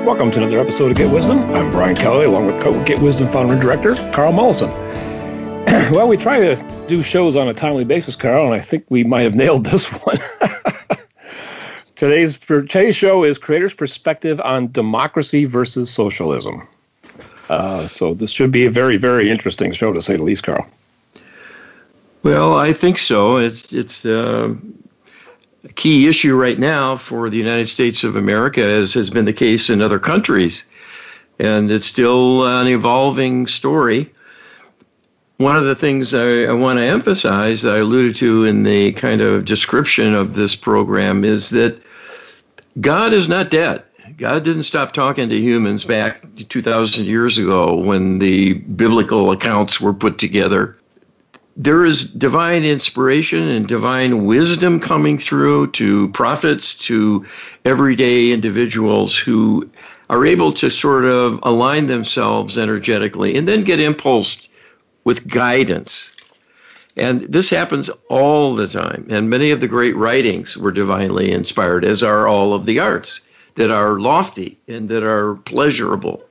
Welcome to another episode of Get Wisdom. I'm Brian Kelly, along with Get Wisdom founder and director, Carl Mollison. Well, we try to do shows on a timely basis, Carl, and I think we might have nailed this one. Today's show is Creator's Perspective on Democracy versus Socialism. So this should be a very, very interesting show, to say the least, Carl. Well, I think so. It's a key issue right now for the United States of America, as has been the case in other countries. And it's still an evolving story. One of the things I want to emphasize that I alluded to in the kind of description of this program is that God is not dead. God didn't stop talking to humans back 2,000 years ago when the biblical accounts were put together. There is divine inspiration and divine wisdom coming through to prophets, to everyday individuals who are able to sort of align themselves energetically and then get impulsed with guidance. And this happens all the time. And many of the great writings were divinely inspired, as are all of the arts that are lofty and that are pleasurable.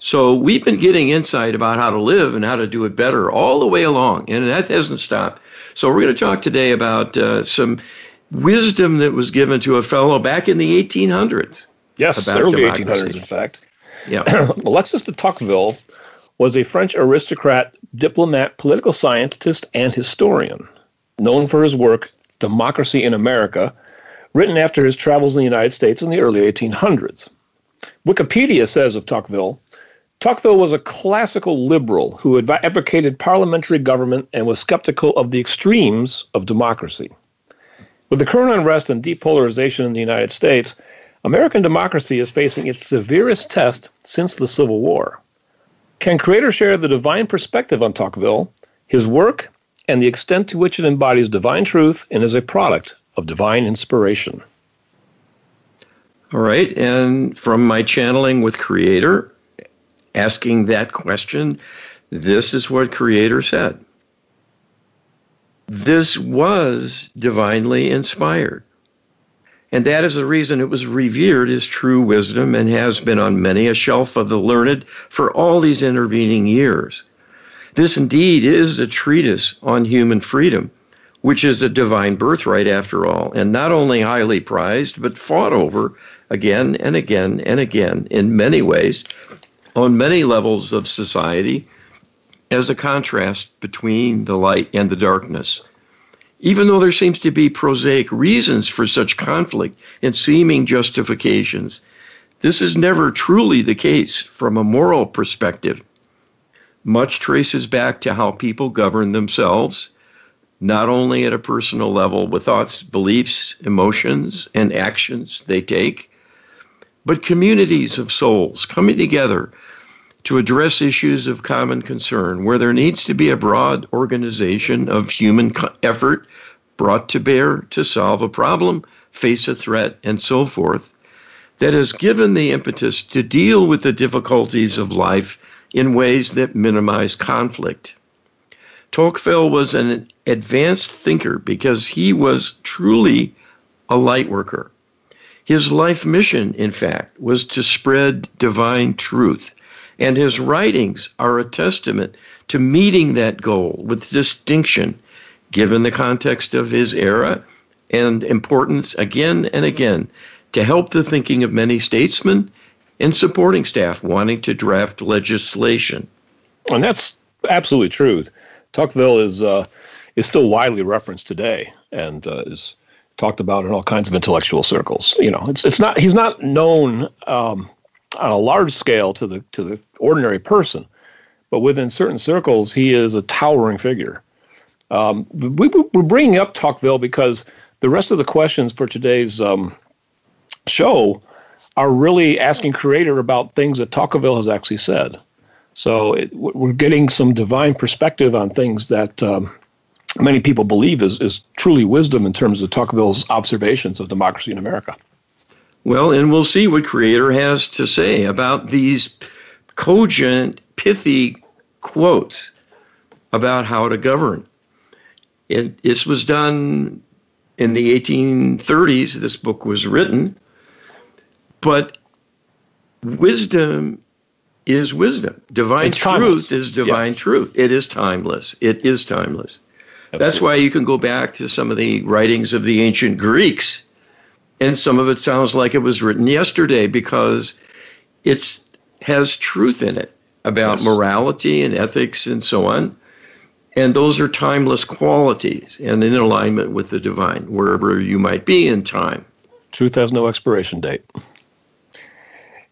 So we've been getting insight about how to live and how to do it better all the way along, and that hasn't stopped. So we're going to talk today about some wisdom that was given to a fellow back in the 1800s. Yes, early 1800s, in fact. Yeah. Alexis de Tocqueville was a French aristocrat, diplomat, political scientist, and historian, known for his work, Democracy in America, written after his travels in the United States in the early 1800s. Wikipedia says of Tocqueville was a classical liberal who advocated parliamentary government and was skeptical of the extremes of democracy. With the current unrest and depolarization in the United States, American democracy is facing its severest test since the Civil War. Can Creator share the divine perspective on Tocqueville, his work, and the extent to which it embodies divine truth and is a product of divine inspiration? All right, and from my channeling with Creator, asking that question, this is what Creator said. This was divinely inspired. And that is the reason it was revered as true wisdom and has been on many a shelf of the learned for all these intervening years. This indeed is a treatise on human freedom, which is a divine birthright after all, and not only highly prized, but fought over again and again and again in many ways, on many levels of society, as a contrast between the light and the darkness. Even though there seems to be prosaic reasons for such conflict and seeming justifications, this is never truly the case from a moral perspective. Much traces back to how people govern themselves, not only at a personal level with thoughts, beliefs, emotions, and actions they take, but communities of souls coming together to address issues of common concern where there needs to be a broad organization of human effort brought to bear to solve a problem, face a threat, and so forth, that has given the impetus to deal with the difficulties of life in ways that minimize conflict. Tocqueville was an advanced thinker because he was truly a light worker. His life mission, in fact, was to spread divine truth, and his writings are a testament to meeting that goal with distinction, given the context of his era and importance again and again to help the thinking of many statesmen and supporting staff wanting to draft legislation. And that's absolutely true. Tocqueville is still widely referenced today and is talked about in all kinds of intellectual circles. You know, he's not known on a large scale to the ordinary person, but within certain circles, he is a towering figure. We're bringing up Tocqueville because the rest of the questions for today's show are really asking Creator about things that Tocqueville has actually said. So we're getting some divine perspective on things that many people believe is truly wisdom in terms of Tocqueville's observations of democracy in America. Well, and we'll see what Creator has to say about these cogent, pithy quotes about how to govern. This was done in the 1830s. This book was written, but Wisdom is wisdom. Divine truth is divine truth. It is timeless. It is timeless. Absolutely. That's why you can go back to some of the writings of the ancient Greeks, and some of it sounds like it was written yesterday because it has truth in it about morality and ethics and so on. And those are timeless qualities and in alignment with the divine, wherever you might be in time. Truth has no expiration date.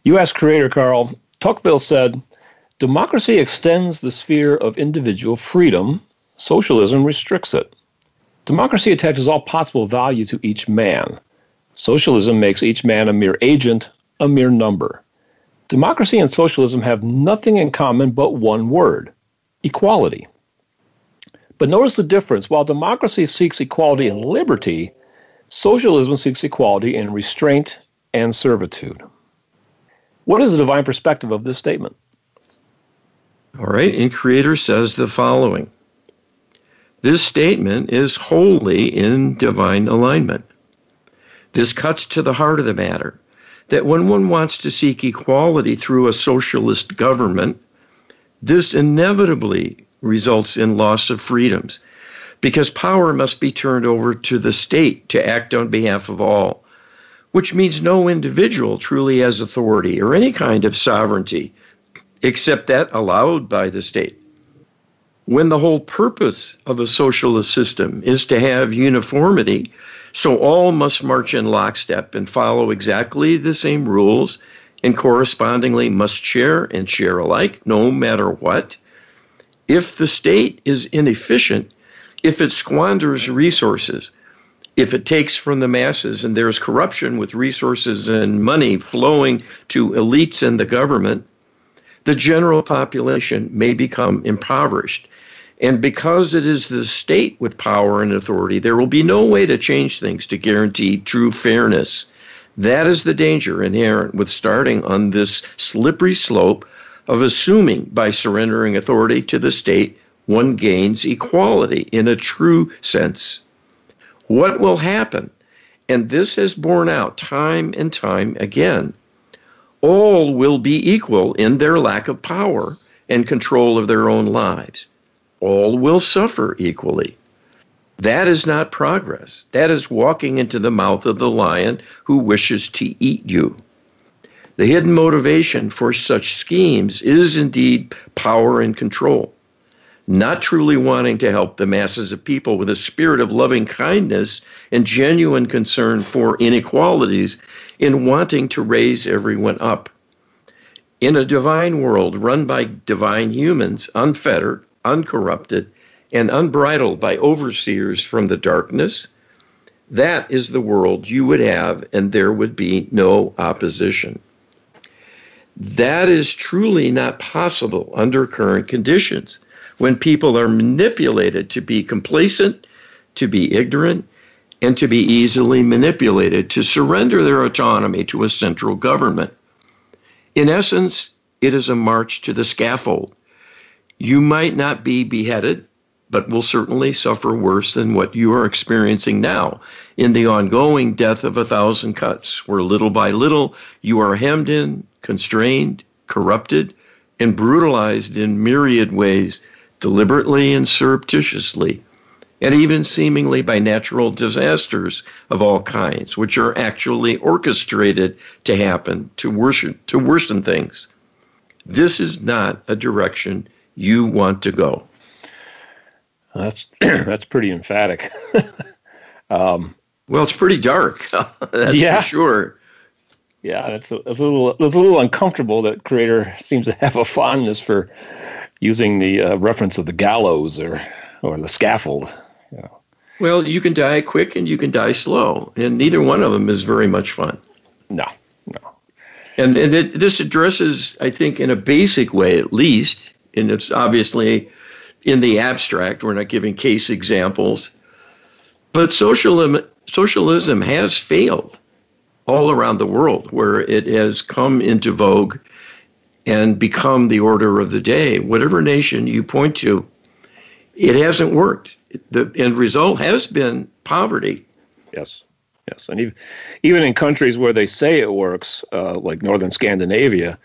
U.S. creator Carl, Tocqueville said, democracy extends the sphere of individual freedom. Socialism restricts it. Democracy attaches all possible value to each man. Socialism makes each man a mere agent, a mere number. Democracy and socialism have nothing in common but one word, equality. But notice the difference. While democracy seeks equality and liberty, socialism seeks equality in restraint and servitude. What is the divine perspective of this statement? All right, and Creator says the following. This statement is wholly in divine alignment. This cuts to the heart of the matter, that when one wants to seek equality through a socialist government, this inevitably results in loss of freedoms, because power must be turned over to the state to act on behalf of all, which means no individual truly has authority or any kind of sovereignty, except that allowed by the state. When the whole purpose of a socialist system is to have uniformity, so all must march in lockstep and follow exactly the same rules, and correspondingly must share and share alike, no matter what. If the state is inefficient, if it squanders resources, if it takes from the masses and there's corruption with resources and money flowing to elites in the government, the general population may become impoverished. And because it is the state with power and authority, there will be no way to change things to guarantee true fairness. That is the danger inherent with starting on this slippery slope of assuming by surrendering authority to the state, one gains equality in a true sense. What will happen? And this has borne out time and time again. All will be equal in their lack of power and control of their own lives. All will suffer equally. That is not progress. That is walking into the mouth of the lion who wishes to eat you. The hidden motivation for such schemes is indeed power and control. Not truly wanting to help the masses of people with a spirit of loving kindness and genuine concern for inequalities in wanting to raise everyone up. In a divine world run by divine humans, unfettered, uncorrupted, and unbridled by overseers from the darkness, that is the world you would have, and there would be no opposition. That is truly not possible under current conditions, when people are manipulated to be complacent, to be ignorant, and to be easily manipulated to surrender their autonomy to a central government. In essence, it is a march to the scaffold. You might not be beheaded, but will certainly suffer worse than what you are experiencing now in the ongoing death of 1,000 cuts, where little by little you are hemmed in, constrained, corrupted, and brutalized in myriad ways, deliberately and surreptitiously, and even seemingly by natural disasters of all kinds, which are actually orchestrated to happen, to worsen things. This is not a direction you want to go. That's pretty emphatic. Well, it's pretty dark. That's for sure. Yeah, it's a little uncomfortable that Creator seems to have a fondness for using the reference of the gallows or the scaffold. You know. Well, you can die quick and you can die slow, and neither one of them is very much fun. No. And this addresses, I think, in a basic way at least, and it's obviously in the abstract, we're not giving case examples, but socialism has failed all around the world where it has come into vogue and become the order of the day. Whatever nation you point to, it hasn't worked. The end result has been poverty. Yes. Yes, and even in countries where they say it works, like northern Scandinavia,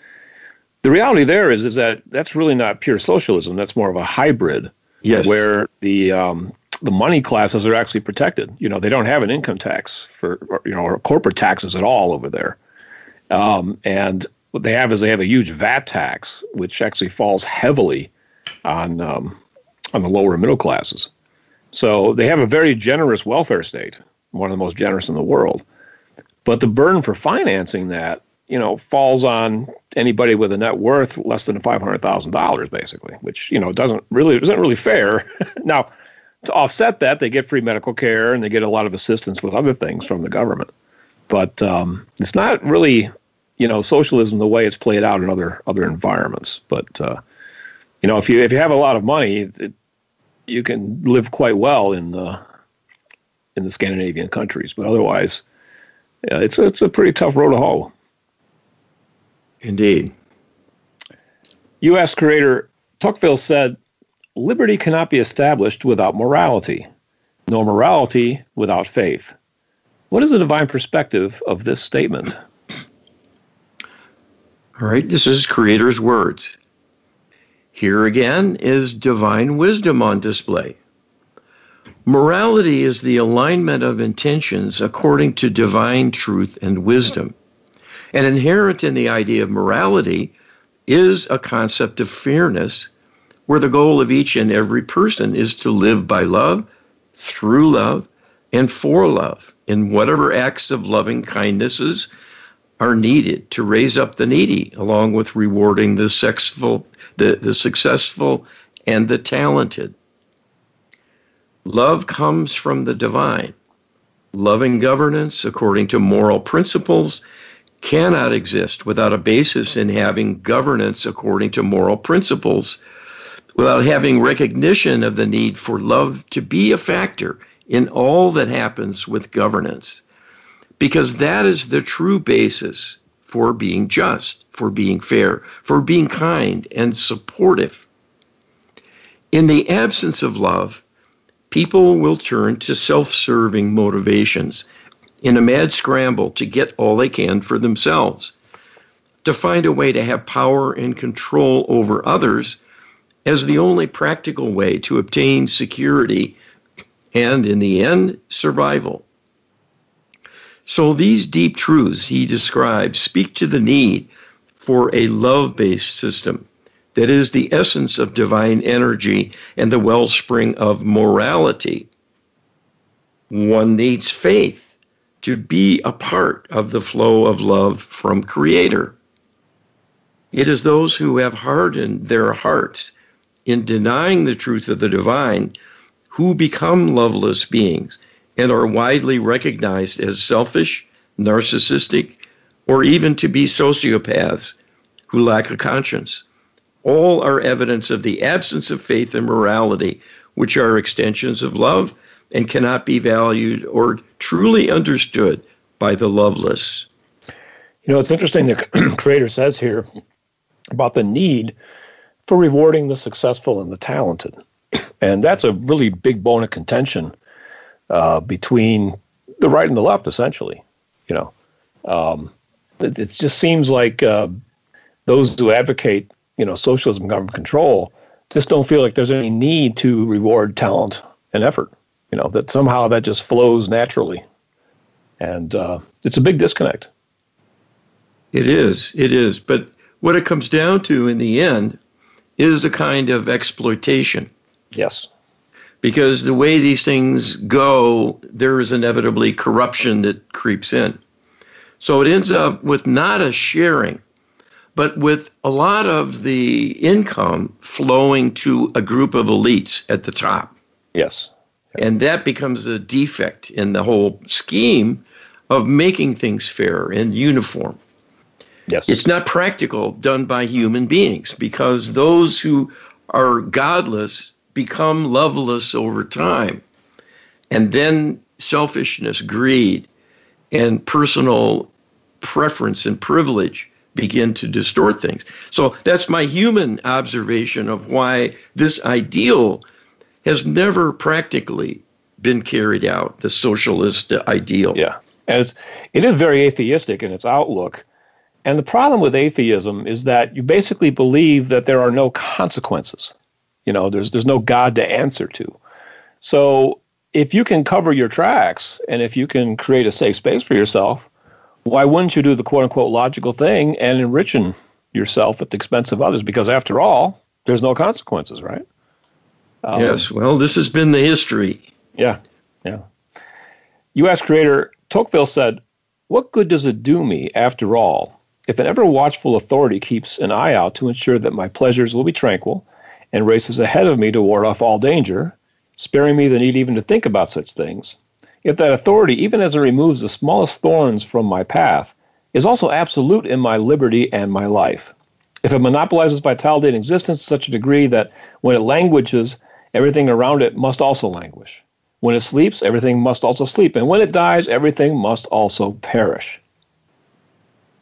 the reality there is that that's really not pure socialism. That's more of a hybrid, Yes. where the money classes are actually protected. They don't have an income tax or corporate taxes at all over there. And what they have is they have a huge VAT tax, which actually falls heavily on the lower middle classes. So they have a very generous welfare state, one of the most generous in the world. But the burden for financing that, falls on anybody with a net worth less than $500,000, basically, which isn't really fair. Now, to offset that, they get free medical care and they get a lot of assistance with other things from the government. But it's not really, socialism the way it's played out in other environments. But if you have a lot of money, you can live quite well in the Scandinavian countries. But otherwise, it's a pretty tough road to hoe. Indeed. U.S. creator Tocqueville said, "Liberty cannot be established without morality, nor morality without faith." What is the divine perspective of this statement? All right, this is Creator's words. Here again is divine wisdom on display. Morality is the alignment of intentions according to divine truth and wisdom. And inherent in the idea of morality is a concept of fairness, where the goal of each and every person is to live by love, through love, and for love, in whatever acts of loving kindnesses are needed to raise up the needy, along with rewarding the successful and the talented. Love comes from the divine. Loving governance, according to moral principles, cannot exist without a basis in having governance according to moral principles, without having recognition of the need for love to be a factor in all that happens with governance, because that is the true basis for being just, for being fair, for being kind and supportive. In the absence of love, people will turn to self-serving motivations in a mad scramble to get all they can for themselves, to find a way to have power and control over others as the only practical way to obtain security and, in the end, survival. So these deep truths he describes speak to the need for a love-based system that is the essence of divine energy and the wellspring of morality. One needs faith to be a part of the flow of love from Creator. It is those who have hardened their hearts in denying the truth of the divine who become loveless beings and are widely recognized as selfish, narcissistic, or even to be sociopaths who lack a conscience. All are evidence of the absence of faith and morality, which are extensions of love and cannot be valued or truly understood by the loveless. It's interesting the Creator says here about the need for rewarding the successful and the talented. And that's a really big bone of contention between the right and the left, essentially. It just seems like those who advocate, socialism, government control, just don't feel like there's any need to reward talent and effort. That somehow that just flows naturally. And it's a big disconnect. It is. But what it comes down to in the end is a kind of exploitation. Yes. Because the way these things go, there is inevitably corruption that creeps in. So it ends up with not a sharing, but with a lot of the income flowing to a group of elites at the top. Yes. And that becomes a defect in the whole scheme of making things fair and uniform. Yes. It's not practical done by human beings, because those who are godless become loveless over time. And then selfishness, greed, and personal preference and privilege begin to distort things. So that's my human observation of why this ideal has never practically been carried out, the socialist ideal. Yeah. And it is very atheistic in its outlook. And the problem with atheism is that you basically believe that there are no consequences. There's no God to answer to. So if you can cover your tracks and if you can create a safe space for yourself, why wouldn't you do the quote-unquote logical thing and enriching yourself at the expense of others? Because after all, there's no consequences, right? Yes, well, this has been the history. Yeah. U.S. creator Tocqueville said, "What good does it do me, after all, if an ever-watchful authority keeps an eye out to ensure that my pleasures will be tranquil and races ahead of me to ward off all danger, sparing me the need even to think about such things? If that authority, even as it removes the smallest thorns from my path, is also absolute in my liberty and my life. If it monopolizes vitality and existence to such a degree that when it languishes, everything around it must also languish. When it sleeps, everything must also sleep. And when it dies, everything must also perish."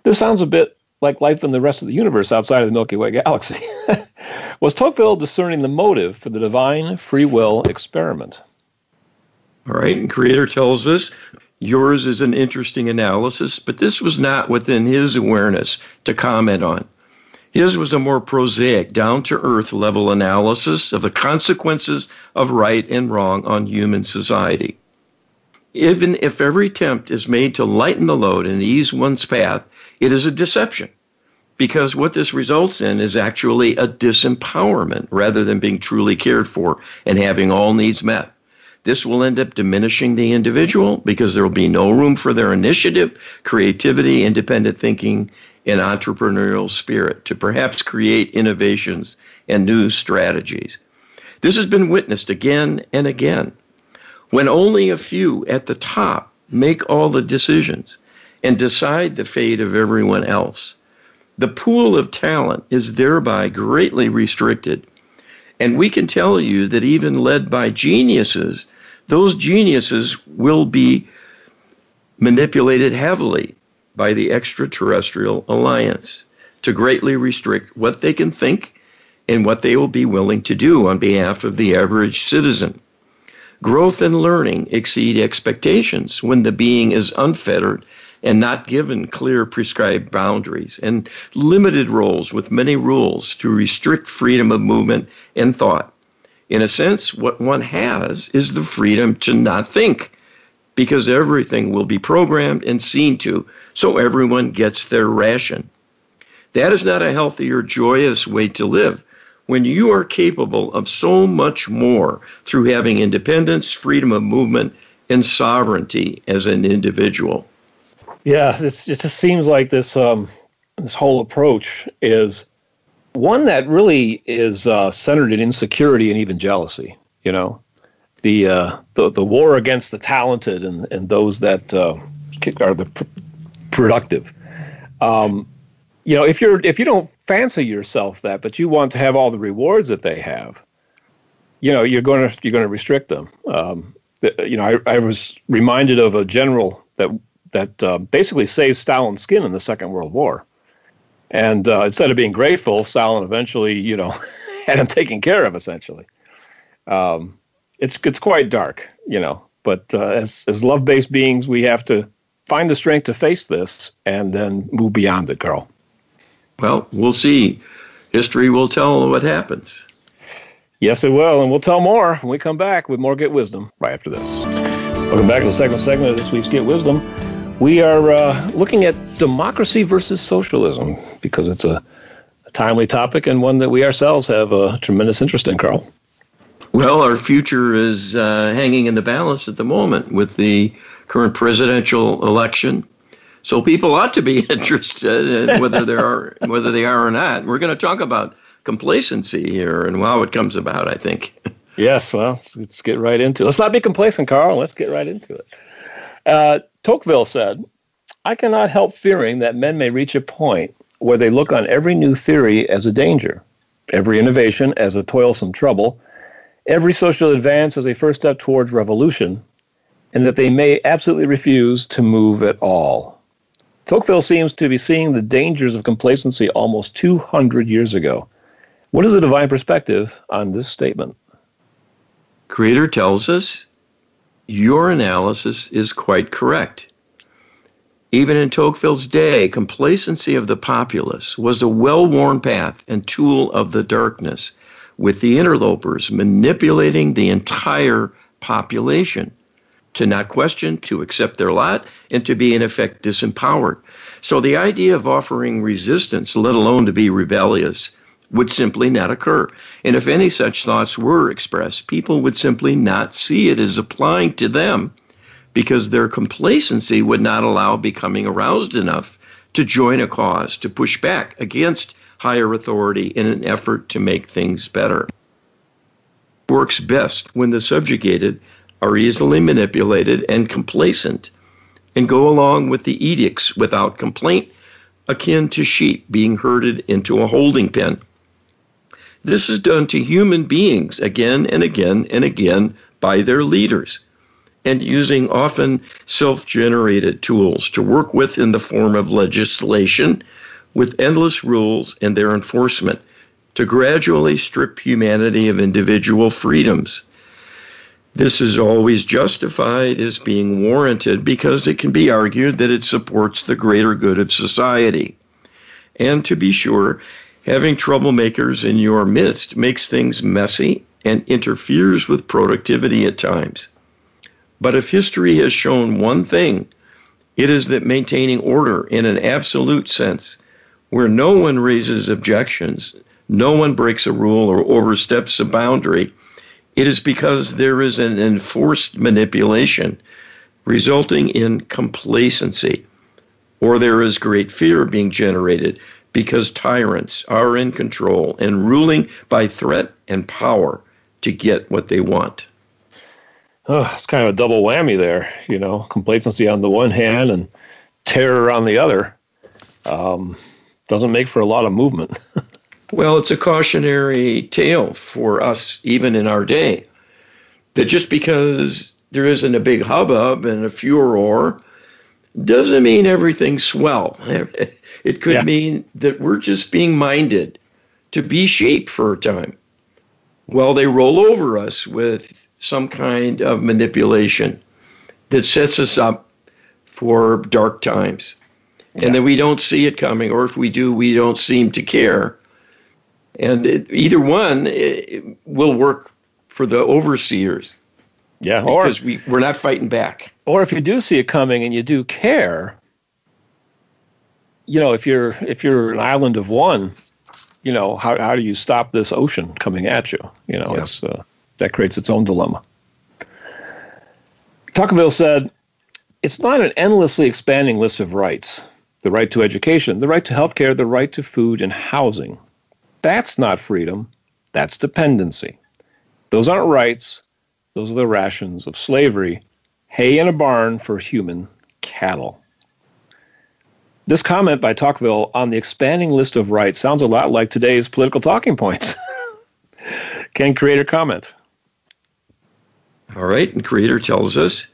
This sounds a bit like life in the rest of the universe outside of the Milky Way galaxy. Was Tocqueville discerning the motive for the divine free will experiment? All right, and Creator tells us, yours is an interesting analysis, but this was not within his awareness to comment on. His was a more prosaic, down-to-earth level analysis of the consequences of right and wrong on human society. Even if every attempt is made to lighten the load and ease one's path, it is a deception, because what this results in is actually a disempowerment rather than being truly cared for and having all needs met. This will end up diminishing the individual because there will be no room for their initiative, creativity, independent thinking, and entrepreneurial spirit to perhaps create innovations and new strategies. This has been witnessed again and again. When only a few at the top make all the decisions and decide the fate of everyone else, the pool of talent is thereby greatly restricted. And we can tell you that even led by geniuses, those geniuses will be manipulated heavily by the extraterrestrial alliance to greatly restrict what they can think and what they will be willing to do on behalf of the average citizen. Growth and learning exceed expectations when the being is unfettered and not given clear prescribed boundaries, and limited roles with many rules to restrict freedom of movement and thought. In a sense, what one has is the freedom to not think, because everything will be programmed and seen to, so everyone gets their ration. That is not a healthy or joyous way to live when you are capable of so much more through having independence, freedom of movement, and sovereignty as an individual. Yeah, it just seems like this whole approach is one that really is centered in insecurity and even jealousy. The war against the talented and those that are the productive. If you don't fancy yourself that, but you want to have all the rewards that they have, you're going to restrict them. I was reminded of a general that basically saved Stalin's skin in the Second World War, and instead of being grateful, Stalin eventually had him taken care of essentially. It's quite dark, but as love-based beings, we have to find the strength to face this and then move beyond it, Carl. Well, we'll see. History will tell what happens. Yes, it will, and we'll tell more when we come back with more Get Wisdom right after this. Welcome back to the second segment of this week's Get Wisdom. We are looking at democracy versus socialism because it's a timely topic and one that we ourselves have a tremendous interest in, Carl. Well, our future is hanging in the balance at the moment with the current presidential election. So people ought to be interested in whether they are or not. We're going to talk about complacency here and how it comes about, I think. Yes, well, let's get right into it. Let's not be complacent, Carl. Let's get right into it. Tocqueville said, "I cannot help fearing that men may reach a point where they look on every new theory as a danger, every innovation as a toilsome trouble, every social advance as a first step towards revolution, and that they may absolutely refuse to move at all." Tocqueville seems to be seeing the dangers of complacency almost 200 years ago. What is the divine perspective on this statement? Creator tells us, your analysis is quite correct. Even in Tocqueville's day, complacency of the populace was a well-worn path and tool of the darkness, with the interlopers manipulating the entire population to not question, to accept their lot, and to be in effect disempowered. So the idea of offering resistance, let alone to be rebellious, would simply not occur. And if any such thoughts were expressed, people would simply not see it as applying to them, because their complacency would not allow becoming aroused enough to join a cause, to push back against higher authority in an effort to make things better. It works best when the subjugated are easily manipulated and complacent and go along with the edicts without complaint, akin to sheep being herded into a holding pen. This is done to human beings again and again and again by their leaders, and using often self-generated tools to work with in the form of legislation with endless rules and their enforcement to gradually strip humanity of individual freedoms. This is always justified as being warranted because it can be argued that it supports the greater good of society. And to be sure, having troublemakers in your midst makes things messy and interferes with productivity at times. But if history has shown one thing, it is that maintaining order in an absolute sense, where no one raises objections, no one breaks a rule or oversteps a boundary, it is because there is an enforced manipulation resulting in complacency, or there is great fear being generated because tyrants are in control and ruling by threat and power to get what they want. Oh, it's kind of a double whammy there, complacency on the one hand and terror on the other. Doesn't make for a lot of movement. Well, it's a cautionary tale for us, even in our day, that just because there isn't a big hubbub and a furor doesn't mean everything's swell. It could mean that we're just being minded to be sheep for a time while they roll over us with some kind of manipulation that sets us up for dark times. And then we don't see it coming, or if we do, we don't seem to care. And either one will work for the overseers. Yeah, because we're not fighting back. Or if you do see it coming and you do care, if you're an island of one, how do you stop this ocean coming at you? It's that creates its own dilemma. Tocqueville said, "It's not an endlessly expanding list of rights. The right to education, the right to health care, the right to food and housing. That's not freedom. That's dependency. Those aren't rights. Those are the rations of slavery, hay in a barn for human cattle." This comment by Tocqueville on the expanding list of rights sounds a lot like today's political talking points. Can Creator comment? All right, and Creator tells us,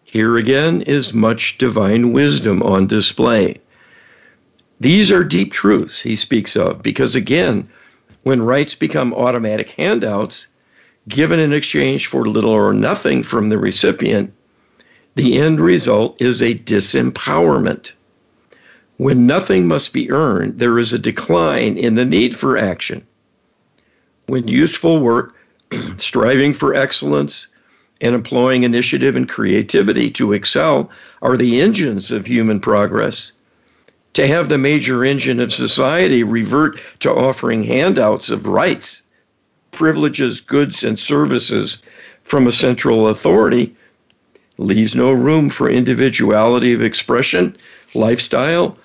"Here again is much divine wisdom on display. These are deep truths," he speaks of, because again, when rights become automatic handouts, given in exchange for little or nothing from the recipient, the end result is a disempowerment. When nothing must be earned, there is a decline in the need for action. When useful work, striving for excellence, and employing initiative and creativity to excel are the engines of human progress, to have the major engine of society revert to offering handouts of rights, privileges, goods, and services from a central authority leaves no room for individuality of expression, lifestyle,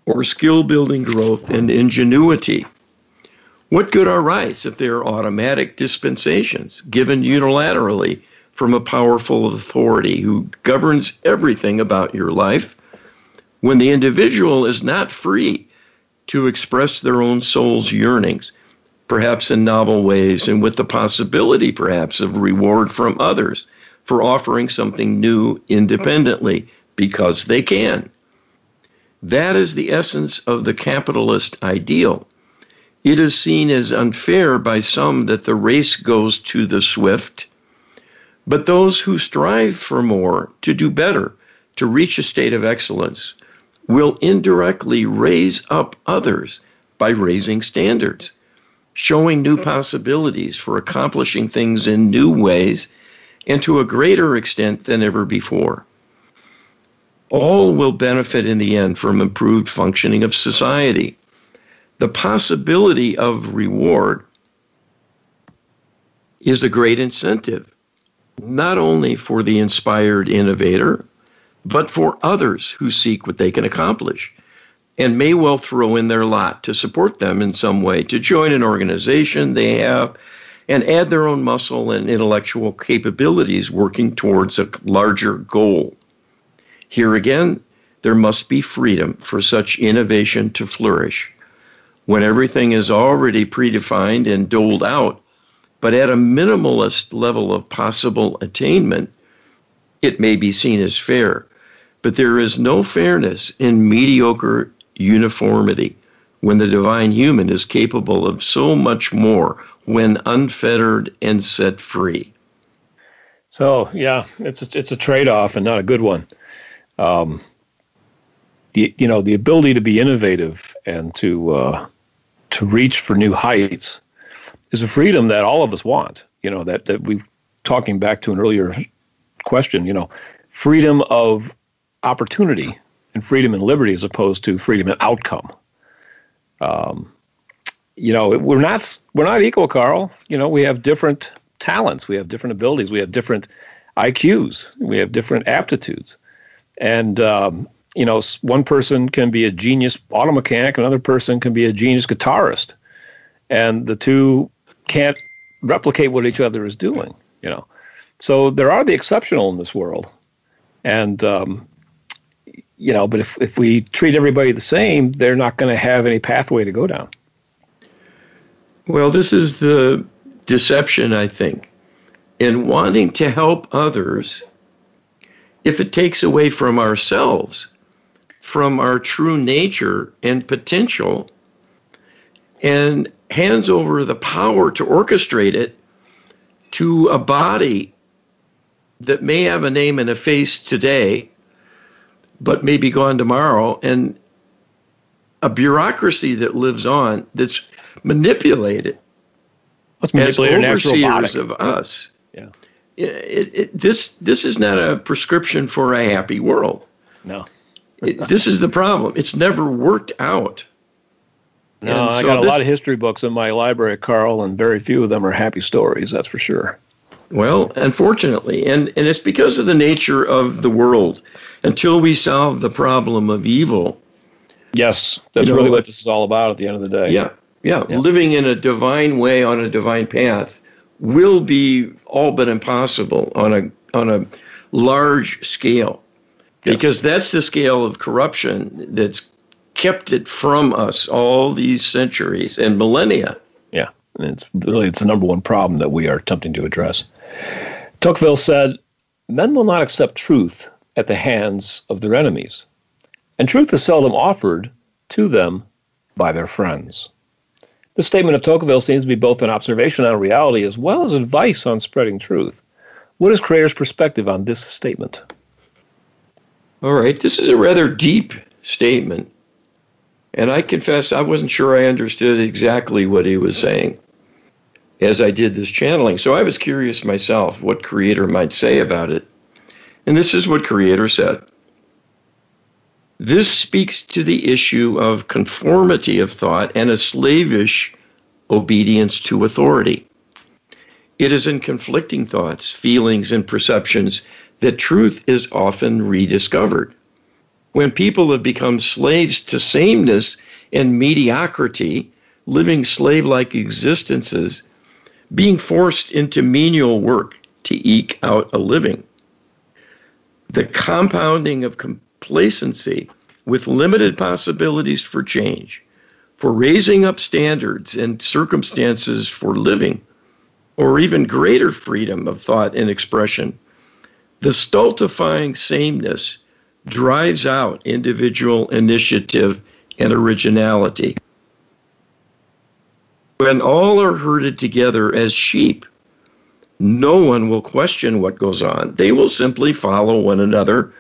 or skill-building growth and ingenuity. What good are rights if they are automatic dispensations given unilaterally from a powerful authority who governs everything about your life, when the individual is not free to express their own soul's yearnings, perhaps in novel ways and with the possibility perhaps of reward from others for offering something new independently because they can? That is the essence of the capitalist ideal. It is seen as unfair by some that the race goes to the swift, but those who strive for more, to do better, to reach a state of excellence will indirectly raise up others by raising standards, showing new possibilities for accomplishing things in new ways and to a greater extent than ever before. All will benefit in the end from improved functioning of society. The possibility of reward is a great incentive, not only for the inspired innovator, but for others who seek what they can accomplish and may well throw in their lot to support them in some way, to join an organization they have and add their own muscle and intellectual capabilities working towards a larger goal. Here again, there must be freedom for such innovation to flourish. When everything is already predefined and doled out, but at a minimalist level of possible attainment, it may be seen as fair. But there is no fairness in mediocre uniformity when the divine human is capable of so much more when unfettered and set free. So, yeah, it's a trade-off and not a good one. The ability to be innovative and to reach for new heights is a freedom that all of us want. That we talking back to an earlier question. Freedom of opportunity and freedom and liberty as opposed to freedom and outcome. We're not equal, Carl. We have different talents, we have different abilities, we have different IQs, we have different aptitudes. And, one person can be a genius auto mechanic, another person can be a genius guitarist. And the two can't replicate what each other is doing, So there are the exceptional in this world. And, but if we treat everybody the same, they're not going to have any pathway to go down. Well, this is the deception, I think, in wanting to help others. If it takes away from ourselves, from our true nature and potential, and hands over the power to orchestrate it to a body that may have a name and a face today, but may be gone tomorrow, and a bureaucracy that lives on that's manipulated as overseers of us. Yeah. This is not a prescription for a happy world. No. This is the problem. It's never worked out. No, I got a lot of history books in my library, Carl, and very few of them are happy stories, that's for sure. Well, unfortunately, and it's because of the nature of the world. Until we solve the problem of evil. Yes, that's really what this is all about at the end of the day. Yeah. Living in a divine way on a divine path will be all but impossible on a large scale. Because that's the scale of corruption that's kept it from us all these centuries and millennia. Yeah, and it's the number one problem that we are attempting to address. Tocqueville said, "Men will not accept truth at the hands of their enemies, and truth is seldom offered to them by their friends." This statement of Tocqueville seems to be both an observation on reality as well as advice on spreading truth. What is Creator's perspective on this statement? All right, this is a rather deep statement, and I confess I wasn't sure I understood exactly what he was saying as I did this channeling. So I was curious myself what Creator might say about it. And this is what Creator said. This speaks to the issue of conformity of thought and a slavish obedience to authority. It is in conflicting thoughts, feelings, and perceptions that truth is often rediscovered. When people have become slaves to sameness and mediocrity, living slave-like existences, being forced into menial work to eke out a living. The compounding of complacency with limited possibilities for change, for raising up standards and circumstances for living, or even greater freedom of thought and expression. The stultifying sameness drives out individual initiative and originality. When all are herded together as sheep, no one will question what goes on. They will simply follow one another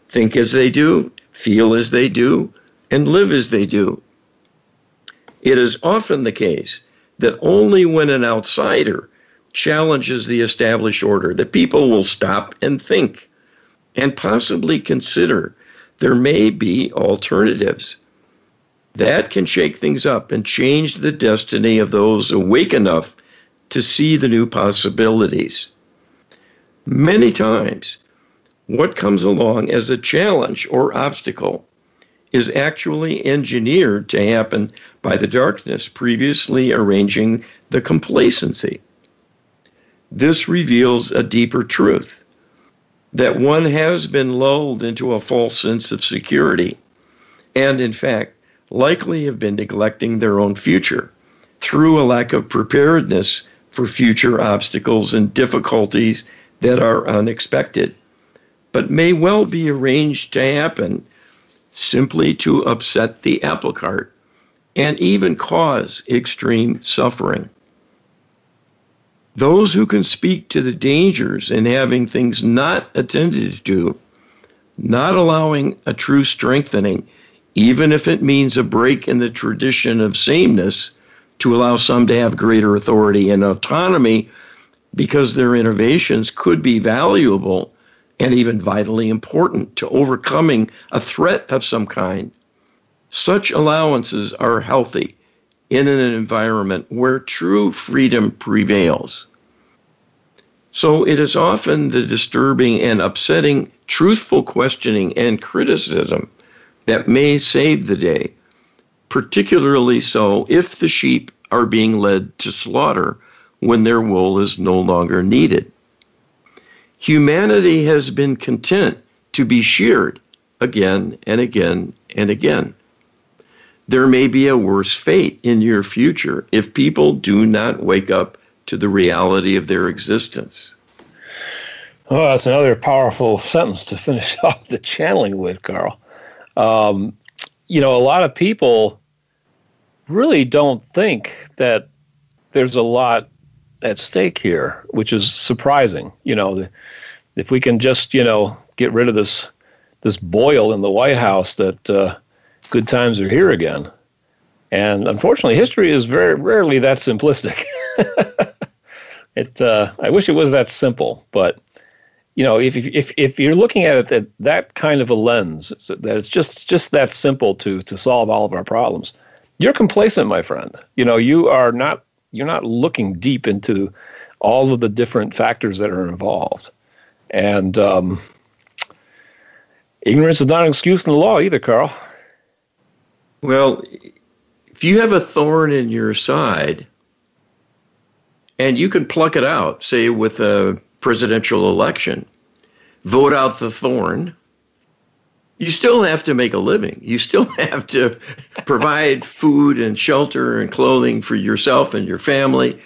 think as they do, feel as they do, and live as they do. It is often the case that only when an outsider challenges the established order that people will stop and think and possibly consider there may be alternatives. That can shake things up and change the destiny of those awake enough to see the new possibilities. Many times, what comes along as a challenge or obstacle is actually engineered to happen by the darkness previously arranging the complacency. This reveals a deeper truth, that one has been lulled into a false sense of security, and in fact, likely have been neglecting their own future through a lack of preparedness for future obstacles and difficulties that are unexpected, but may well be arranged to happen simply to upset the apple cart and even cause extreme suffering. Those who can speak to the dangers in having things not attended to, not allowing a true strengthening, even if it means a break in the tradition of sameness, to allow some to have greater authority and autonomy because their innovations could be valuable and even vitally important to overcoming a threat of some kind. Such allowances are healthy in an environment where true freedom prevails. So it is often the disturbing and upsetting truthful questioning and criticism that may save the day, particularly so if the sheep are being led to slaughter when their wool is no longer needed. Humanity has been content to be sheared again and again and again. There may be a worse fate in your future if people do not wake up to the reality of their existence. Well, that's another powerful sentence to finish off the channeling with, Carl. A lot of people really don't think that there's a lot at stake here, which is surprising. If we can just, get rid of this boil in the White House, that good times are here again. And unfortunately, history is very rarely that simplistic. I wish it was that simple, but if you're looking at it at that kind of a lens, that it's just that simple to solve all of our problems, you're complacent, my friend. You're not looking deep into all of the different factors that are involved. And ignorance is not an excuse in the law either, Carl. Well, if you have a thorn in your side and you can pluck it out, say with a presidential election, vote out the thorn, you still have to make a living. You still have to provide food and shelter and clothing for yourself and your family.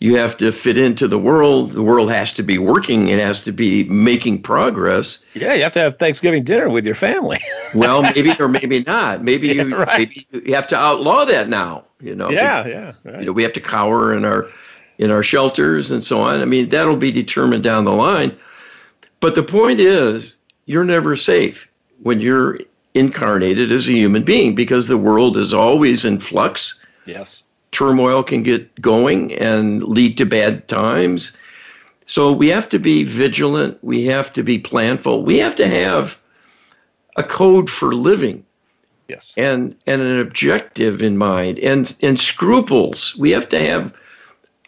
You have to fit into the world. The world has to be working. It has to be making progress. Yeah, you have to have Thanksgiving dinner with your family. Well, maybe or maybe not. Maybe right. Maybe you have to outlaw that now. Yeah. Right. We have to cower in our shelters and so on. I mean, that'll be determined down the line. But the point is, you're never safe when you're incarnated as a human being, because the world is always in flux. Yes. Turmoil can get going and lead to bad times. So we have to be vigilant. We have to be planful. We have to have a code for living. Yes. And an objective in mind and scruples. We have to have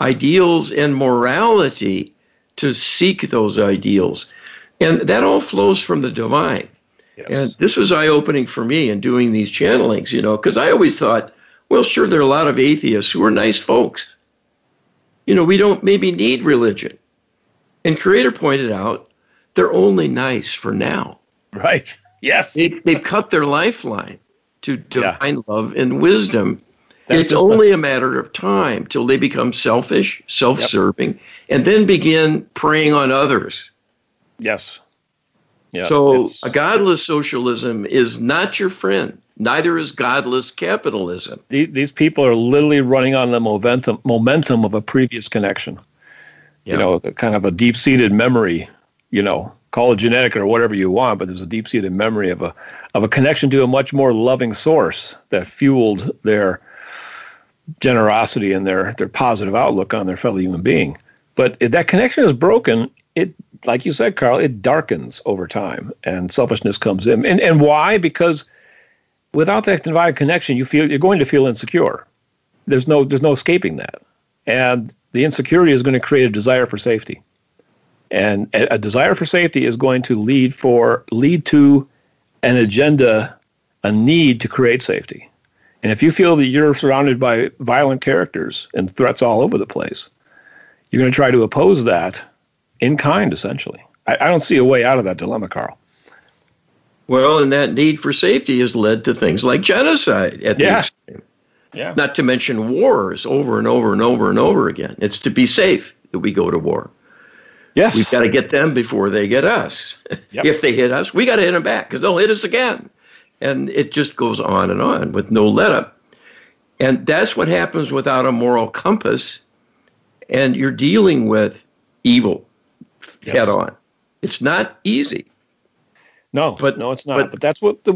ideals and morality to seek those ideals. And that all flows from the divine. Yes. And this was eye-opening for me in doing these channelings, because I always thought, well, sure, there are a lot of atheists who are nice folks. We don't maybe need religion. And Creator pointed out, they're only nice for now. Right. Yes. They've cut their lifeline to divine love and wisdom. It's only a matter of time till they become selfish, self-serving, and then begin preying on others. Yes. Yeah, so a godless socialism is not your friend. Neither is godless capitalism. These people are literally running on the momentum of a previous connection. Kind of a deep-seated memory, call it genetic or whatever you want, but there's a deep-seated memory of a connection to a much more loving source that fueled their generosity and their positive outlook on their fellow human being. But if that connection is broken, it, like you said, Carl, it darkens over time, and selfishness comes in. And why? Because without that divine connection, you're going to feel insecure. There's no escaping that. And the insecurity is going to create a desire for safety. And a desire for safety is going to lead to an agenda, a need to create safety. And if you feel that you're surrounded by violent characters and threats all over the place, you're going to try to oppose that in kind, essentially. I don't see a way out of that dilemma, Carl. Well, and that need for safety has led to things like genocide at the extreme. Yeah. Not to mention wars over and over and over and over again. It's to be safe that we go to war. Yes. We've got to get them before they get us. Yep. If they hit us, we got to hit them back because they'll hit us again. And it just goes on with no let up. And that's what happens without a moral compass. And you're dealing with evil head on. It's not easy. No, it's not. But that's what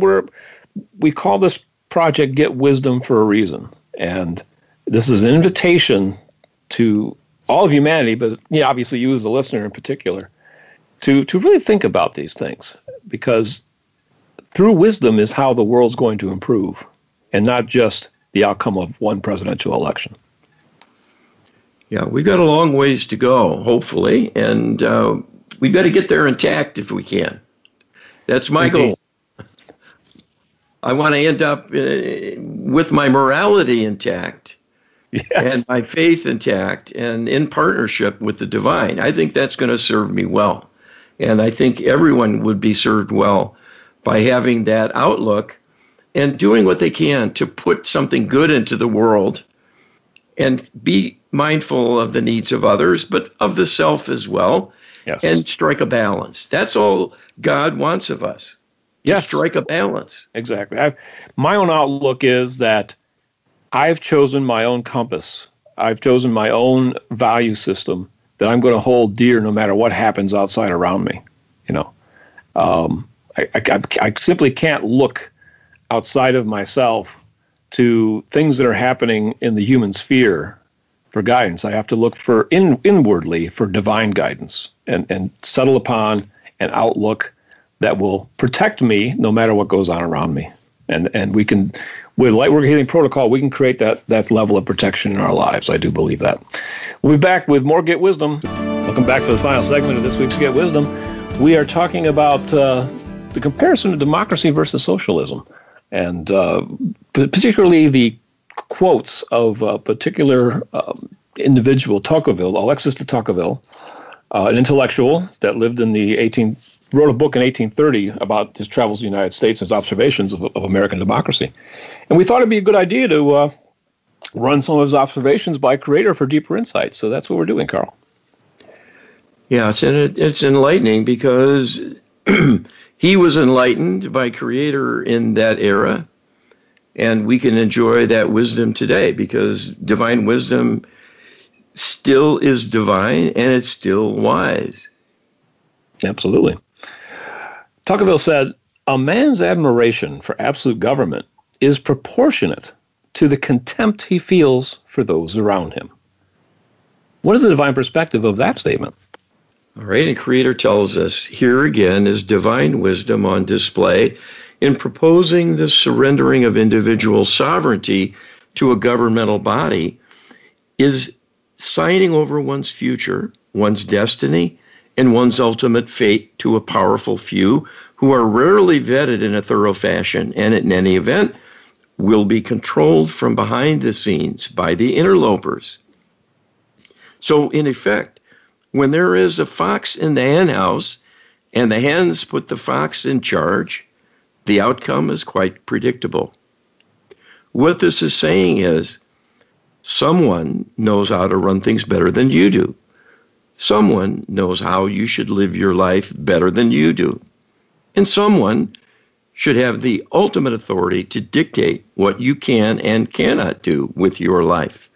we call this project Get Wisdom for a reason. And this is an invitation to all of humanity, but obviously you as a listener in particular, to really think about these things, because through wisdom is how the world's going to improve, and not just the outcome of one presidential election. Yeah, we've got a long ways to go, hopefully, and we've got to get there intact if we can. That's my goal. I want to end up with my morality intact. Yes. And my faith intact and in partnership with the divine. I think that's going to serve me well. And I think everyone would be served well by having that outlook and doing what they can to put something good into the world and be mindful of the needs of others, but of the self as well. Yes. And strike a balance. That's all God wants of us. Yes. Strike a balance. Exactly. My own outlook is that I've chosen my own compass. I've chosen my own value system that I'm going to hold dear no matter what happens outside around me. I simply can't look outside of myself to things that are happening in the human sphere for guidance. I have to look for inwardly for divine guidance and settle upon an outlook that will protect me no matter what goes on around me. And we can, with light work healing protocol, we can create that level of protection in our lives. I do believe that. We'll be back with more Get Wisdom. Welcome back for this final segment of this week's Get Wisdom. We are talking about the comparison of democracy versus socialism, and particularly the quotes of a particular individual, Tocqueville, Alexis de Tocqueville, an intellectual that lived in wrote a book in 1830 about his travels to the United States, his observations of American democracy. And we thought it'd be a good idea to run some of his observations by Creator for deeper insight. So that's what we're doing, Carl. Yes, and it's enlightening because he was enlightened by Creator in that era, and we can enjoy that wisdom today because divine wisdom still is divine and it's still wise. Absolutely. Tocqueville said, "A man's admiration for absolute government is proportionate to the contempt he feels for those around him." What is the divine perspective of that statement? All right, and Creator tells us, here again is divine wisdom on display in proposing the surrendering of individual sovereignty to a governmental body is signing over one's future, one's destiny, and one's ultimate fate to a powerful few who are rarely vetted in a thorough fashion and in any event will be controlled from behind the scenes by the interlopers. So in effect, when there is a fox in the henhouse and the hens put the fox in charge, the outcome is quite predictable. What this is saying is someone knows how to run things better than you do. Someone knows how you should live your life better than you do. And someone should have the ultimate authority to dictate what you can and cannot do with your life.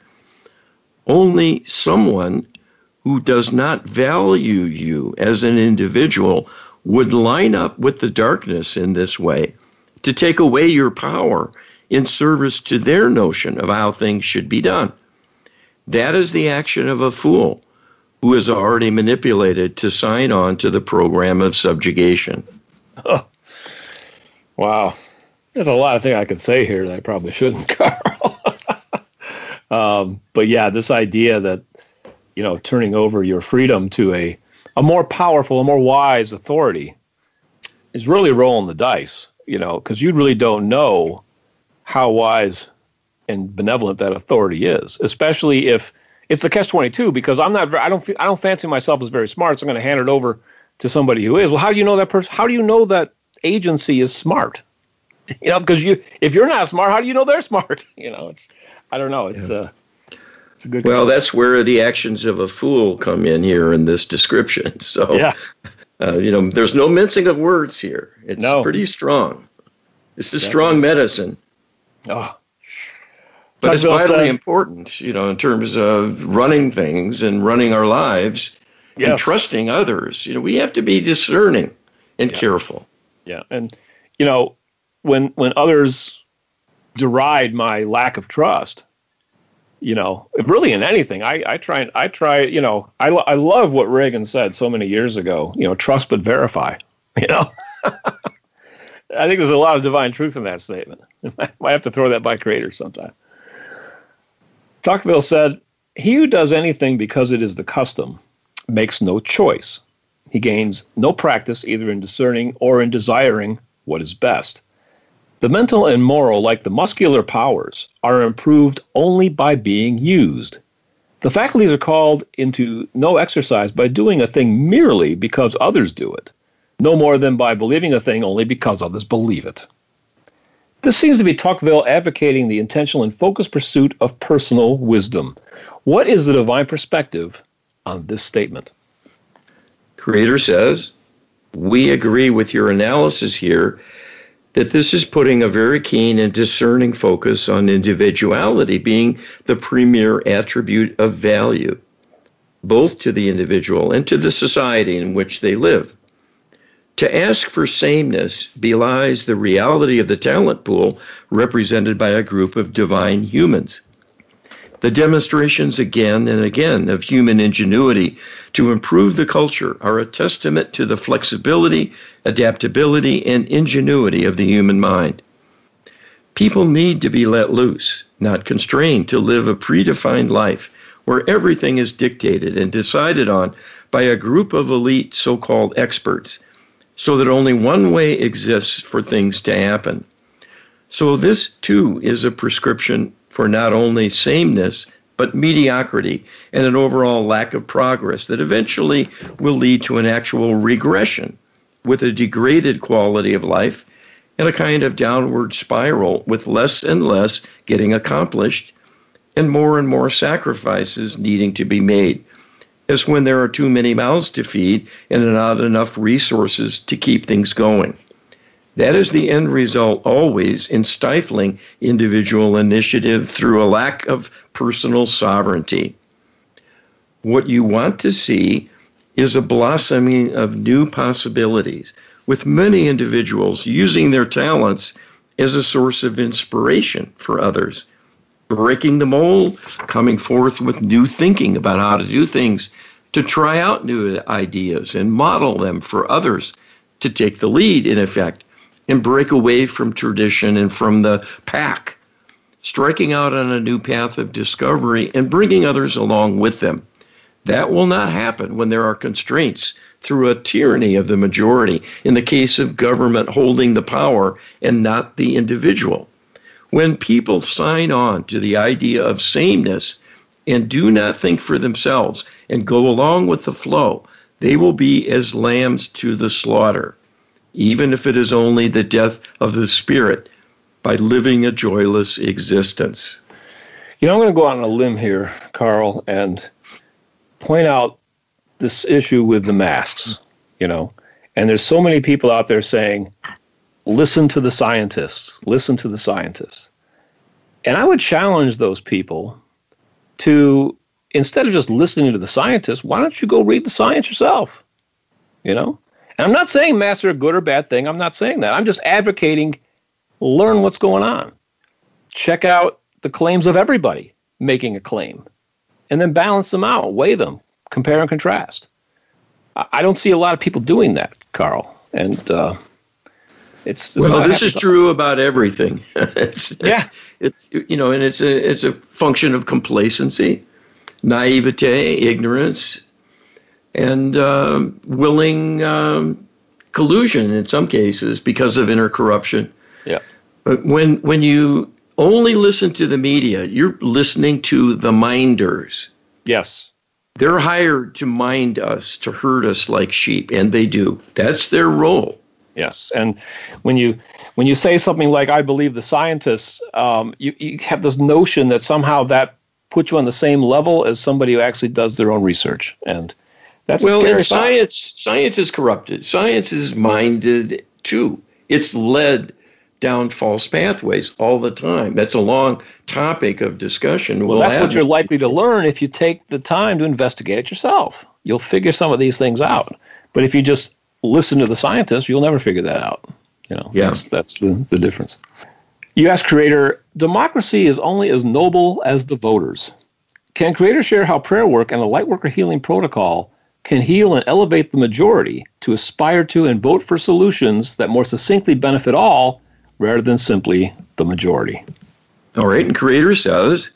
Only someone who does not value you as an individual would line up with the darkness in this way to take away your power in service to their notion of how things should be done. That is the action of a fool who is already manipulated to sign on to the program of subjugation. Oh, wow. There's a lot of things I could say here that I probably shouldn't, Carl. But yeah, this idea that, turning over your freedom to a more powerful, a more wise authority is really rolling the dice, because you really don't know how wise and benevolent that authority is, especially if it's the catch-22, because I don't fancy myself as very smart, so I'm going to hand it over to somebody who is. Well, how do you know that person? How do you know that agency is smart? Because if you're not smart, how do you know they're smart? I don't know. It's a good. Well, that's where the actions of a fool come in here in this description. So, yeah. There's no mincing of words here. It's pretty strong. This is strong medicine. Oh. But it's vitally important, in terms of running things and running our lives and trusting others. We have to be discerning and careful. Yeah. And, when others deride my lack of trust, really in anything, I try, I love what Reagan said so many years ago, trust but verify, I think there's a lot of divine truth in that statement. Might have to throw that by creator sometime. Tocqueville said, "He who does anything because it is the custom makes no choice. He gains no practice either in discerning or in desiring what is best. The mental and moral, like the muscular powers, are improved only by being used. The faculties are called into no exercise by doing a thing merely because others do it, no more than by believing a thing only because others believe it." This seems to be Tocqueville advocating the intentional and focused pursuit of personal wisdom. What is the divine perspective on this statement? Creator says, we agree with your analysis here that this is putting a very keen and discerning focus on individuality being the premier attribute of value, both to the individual and to the society in which they live. To ask for sameness belies the reality of the talent pool represented by a group of divine humans. The demonstrations again and again of human ingenuity to improve the culture are a testament to the flexibility, adaptability, and ingenuity of the human mind. People need to be let loose, not constrained to live a predefined life where everything is dictated and decided on by a group of elite so-called experts, so that only one way exists for things to happen. So this, too, is a prescription for not only sameness, but mediocrity and an overall lack of progress that eventually will lead to an actual regression with a degraded quality of life and a kind of downward spiral with less and less getting accomplished and more sacrifices needing to be made, as when there are too many mouths to feed and not enough resources to keep things going. That is the end result always in stifling individual initiative through a lack of personal sovereignty. What you want to see is a blossoming of new possibilities, with many individuals using their talents as a source of inspiration for others, breaking the mold, coming forth with new thinking about how to do things, to try out new ideas and model them for others, to take the lead, in effect, and break away from tradition and from the pack, striking out on a new path of discovery and bringing others along with them. That will not happen when there are constraints through a tyranny of the majority, in the case of government holding the power and not the individual. When people sign on to the idea of sameness and do not think for themselves and go along with the flow, they will be as lambs to the slaughter, even if it is only the death of the spirit by living a joyless existence. I'm going to go out on a limb here, Carl, and point out this issue with the masks, and there's so many people out there saying, listen to the scientists, listen to the scientists. And I would challenge those people to, instead of just listening to the scientists, why don't you go read the science yourself, And I'm not saying masks are a good or bad thing. I'm not saying that. I'm just advocating learn what's going on. Check out the claims of everybody making a claim, and then balance them out, weigh them, compare and contrast. I don't see a lot of people doing that, Carl. And it's well, this is true about everything. It's a function of complacency, naivete, ignorance, and willing collusion in some cases because of inner corruption. Yeah. But when you only listen to the media, you're listening to the minders. Yes. They're hired to mind us, to herd us like sheep, and they do. That's their role. Yes. And when you say something like, I believe the scientists, you have this notion that somehow that puts you on the same level as somebody who actually does their own research. And that's well, a scary thought. Science is corrupted. Science is minded too. It's led down false pathways all the time. That's a long topic of discussion. Well, that's what you're likely to learn if you take the time to investigate it yourself. You'll figure some of these things out. But if you just listen to the scientists, you'll never figure that out. That's the difference. You ask Creator, democracy is only as noble as the voters. Can Creator share how prayer work and a lightworker healing protocol can heal and elevate the majority to aspire to and vote for solutions that more succinctly benefit all rather than simply the majority? All right, and Creator says,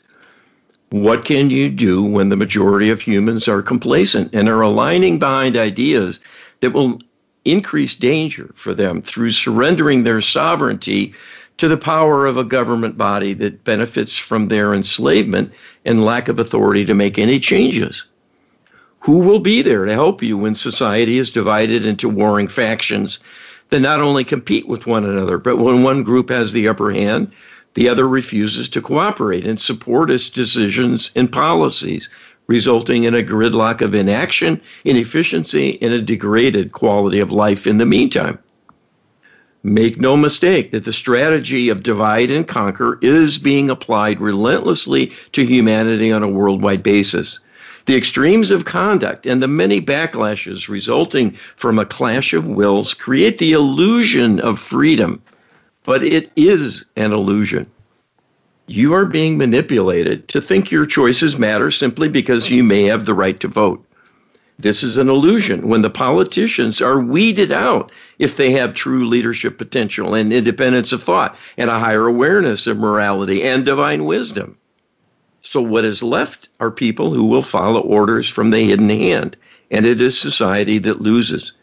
what can you do when the majority of humans are complacent and are aligning behind ideas that will increase danger for them through surrendering their sovereignty to the power of a government body that benefits from their enslavement and lack of authority to make any changes? Who will be there to help you when society is divided into warring factions that not only compete with one another, but when one group has the upper hand, the other refuses to cooperate and support its decisions and policies, resulting in a gridlock of inaction, inefficiency, and a degraded quality of life in the meantime? Make no mistake that the strategy of divide and conquer is being applied relentlessly to humanity on a worldwide basis. The extremes of conduct and the many backlashes resulting from a clash of wills create the illusion of freedom, but it is an illusion. You are being manipulated to think your choices matter simply because you may have the right to vote. This is an illusion when the politicians are weeded out if they have true leadership potential and independence of thought and a higher awareness of morality and divine wisdom. So what is left are people who will follow orders from the hidden hand, and it is society that loses.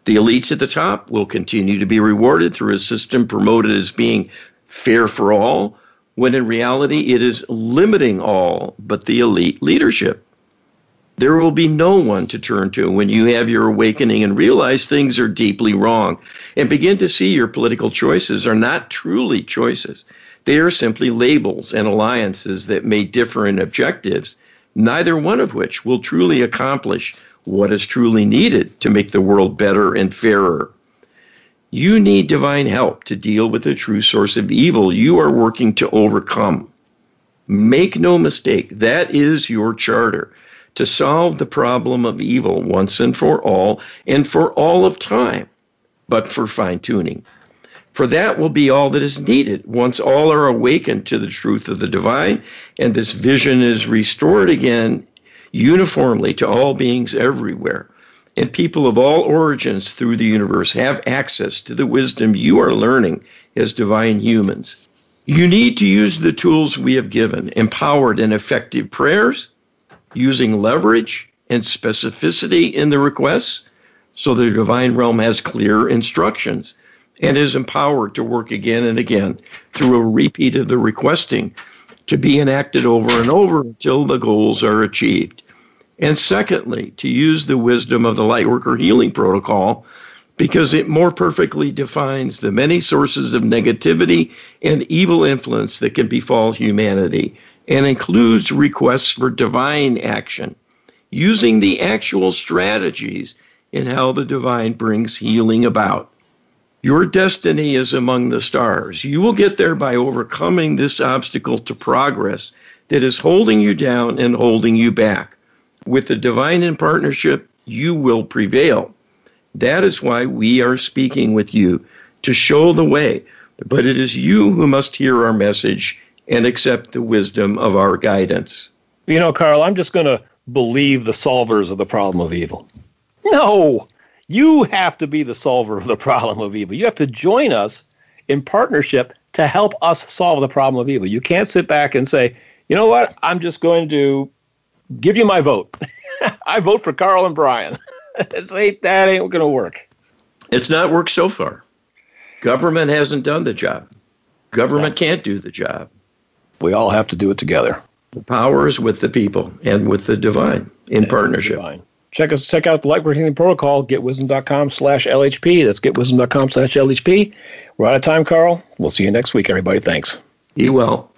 The elites at the top will continue to be rewarded through a system promoted as being fair for all, when in reality it is limiting all but the elite leadership. There will be no one to turn to when you have your awakening and realize things are deeply wrong and begin to see your political choices are not truly choices. They are simply labels and alliances that may differ in objectives, neither one of which will truly accomplish what is truly needed to make the world better and fairer. You need divine help to deal with the true source of evil you are working to overcome. Make no mistake, that is your charter, to solve the problem of evil once and for all of time, but for fine-tuning. For that will be all that is needed once all are awakened to the truth of the divine, and this vision is restored again uniformly to all beings everywhere. And people of all origins through the universe have access to the wisdom you are learning as divine humans. You need to use the tools we have given, empowered and effective prayers, using leverage and specificity in the requests, so the divine realm has clear instructions and is empowered to work again and again through a repeat of the requesting to be enacted over and over until the goals are achieved. And secondly, to use the wisdom of the Lightworker Healing Protocol because it more perfectly defines the many sources of negativity and evil influence that can befall humanity and includes requests for divine action, using the actual strategies in how the divine brings healing about. Your destiny is among the stars. You will get there by overcoming this obstacle to progress that is holding you down and holding you back. With the divine in partnership, you will prevail. That is why we are speaking with you, to show the way. But it is you who must hear our message and accept the wisdom of our guidance. You know, Carl, I'm just going to believe the solvers of the problem of evil. No, you have to be the solver of the problem of evil. You have to join us in partnership to help us solve the problem of evil. You can't sit back and say, you know what, I'm just going to give you my vote. I vote for Carl and Brian. That ain't going to work. It's not worked so far. Government hasn't done the job. Government can't do the job. We all have to do it together. The power is with the people and with the divine in partnership. Check out the Light Working Protocol, getwisdom.com/LHP. That's getwisdom.com/LHP. We're out of time, Carl. We'll see you next week, everybody. Thanks. Be well.